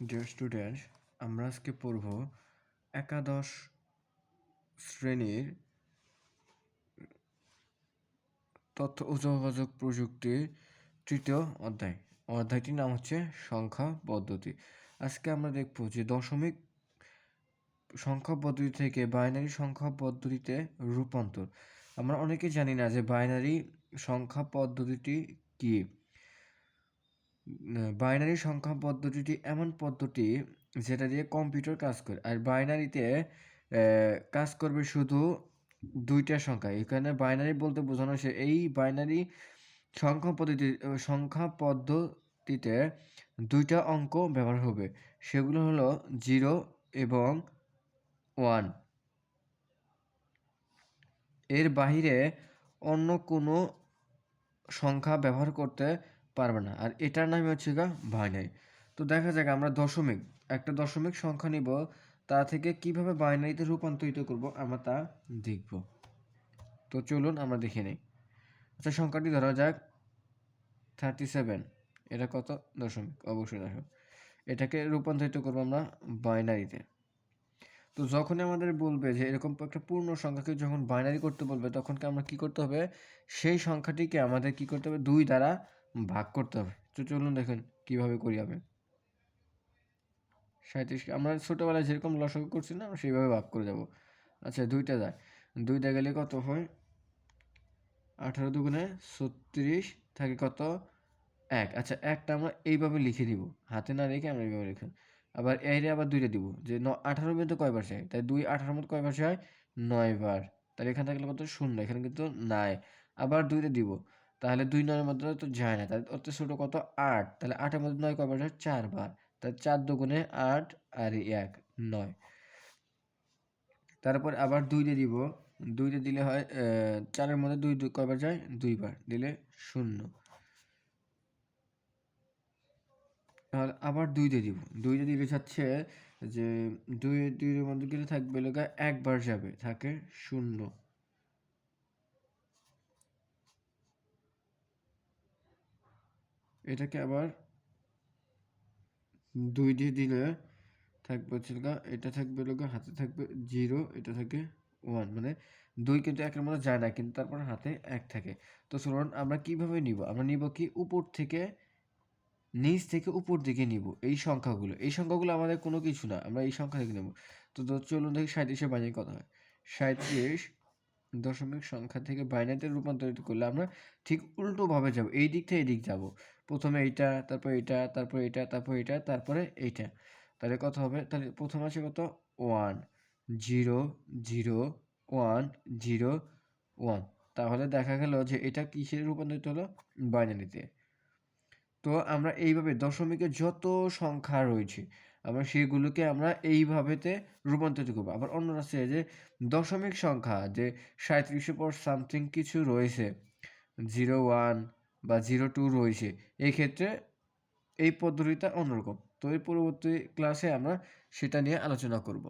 Dear students, আমরা আজকে পড়ব একাদশ শ্রেণীর তথ্য ও যোগাযোগ প্রযুক্তির তৃতীয় অধ্যায়। অধ্যায়টির নাম হচ্ছে সংখ্যা পদ্ধতি। আজকে আমরা দেখব যে দশমিক সংখ্যা পদ্ধতি থেকে বাইনারি সংখ্যা পদ্ধতিতে রূপান্তর। আমরা অনেকে জানি না যে বাইনারি সংখ্যা পদ্ধতিটি কী। বাইনারি সংখ্যা পদ্ধতিটি এমন পদ্ধতি যেটা দিয়ে কম্পিউটার কাজ করে, আর বাইনারিতে কাজ করবে শুধু দুইটা সংখ্যা। এখানে বাইনারি বলতে বোঝানো হয়েছে এই বাইনারি সংখ্যা পদ্ধতিতে দুইটা অঙ্ক ব্যবহার হবে, সেগুলো হলো 0 এবং 1। এর বাহিরে অন্য কোনো সংখ্যা ব্যবহার করতে পারবে না, আর এটার নাম হচ্ছে বাইনারি। তো দেখা যাক আমরা একটা দশমিক সংখ্যা নিব, তা থেকে কিভাবে বাইনারিতে রূপান্তরিত করব আমরা তা দেখব। তো চলুন আমরা দেখে নিই। আচ্ছা, সংখ্যাটি ধরা যাক 37। এটা কত? দশমিক, অবশ্যই দশমিক। এটাকে রূপান্তরিত করবো আমরা বাইনারিতে। তো যখনই আমাদের বলবে যে এরকম একটা পূর্ণ সংখ্যাকে যখন বাইনারি করতে বলবে, তখন আমরা কি করতে হবে? সেই সংখ্যাটিকে আমাদের কি করতে হবে? 2 দ্বারা ভাগ করতে হবে। তো চলুন দেখুন কিভাবে করি আমি। 37 আমরা ছোটবেলায় যেরকম লসাগু করছি না, আমরা সেইভাবে ভাগ করে যাব। আচ্ছা, 2টা যায়, 2টা গেলে কত হয়? 18 দুগুণে 36 থাকে কত? 1। আচ্ছা, একটা আমরা এইভাবে লিখে দিব, হাতে না রেখে আমরা এইভাবে লিখে। আবার এরে আবার 2টা দিব, যে 18 মধ্যে কয়বার যায়? তাই 2 18 মধ্যে কয়বার যায়? 9 বার। তাহলে এখানে থাকলে কত? 0, এখানে কিন্তু নাই। আবার 2টা দিব, তাহলে 2 9 এর মধ্যে তো যায় না, তাহলে অত ছোট কত? 8। তাহলে 8 এর মধ্যে 9 কয়বার যায়? 4 বার। তাহলে 4 দুগুণে 8 আর 1 9। তারপর আবার 2 দিব, 2 দিলে হয় 4 এর মধ্যে 2 কয়বার যায়? 2 বার, দিলে 0। তাহলে আবার 2 দিব, 2 দিলে যাচ্ছে যে 2 এর মধ্যে গেলে থাকবে লগা একবার যাবে, থাকে 0। এটাকে আবার 2 দিয়ে দিলে থাকবে হচ্ছে এটা থাকবে লগা হাতে থাকবে 0, এটা থাকে 1। মানে 2 কিন্তু 1 এর মধ্যে যায় না, কিন্তু তারপর হাতে 1 থাকে। তো চলুন আমরা কিভাবে নিব? আমরা নিব কি উপর থেকে নিচ থেকে উপর দিকে নিব এই সংখ্যাগুলো আমাদের কোনো কিছু না, আমরা এই সংখ্যা থেকে নেব। তো চলুন দেখি 37 বাইনারি কত হয়। 37 দশমিক সংখ্যা থেকে বাইনারিতে রূপান্তরিত করলে আমরা ঠিক উল্টোভাবে যাব, এই দিক থেকে এই দিক যাব। প্রথমে এইটা, তারপর এটা, তারপর এটা, তারপর এটা, তারপরে এইটা। তাহলে কত হবে? তাহলে প্রথমে আছে কত? 1 0 0 1 0 1। তাহলে দেখা গেল যে এটা কিসে রূপান্তরিত হলো? বাইনারিতে। তো আমরা এইভাবে দশমিকের যত সংখ্যা রয়েছে আমরা সেগুলোকে আমরা এইভাবেতে রূপান্তরিত করবো। আবার অন্য রাস্তায় যে দশমিক সংখ্যা যে 37-এর পর সামথিং কিছু রয়েছে, 01 বা 02 রয়েছে, এই ক্ষেত্রে এই পদ্ধতিটা অন্যরকম। তো এর পরবর্তী ক্লাসে আমরা সেটা নিয়ে আলোচনা করব।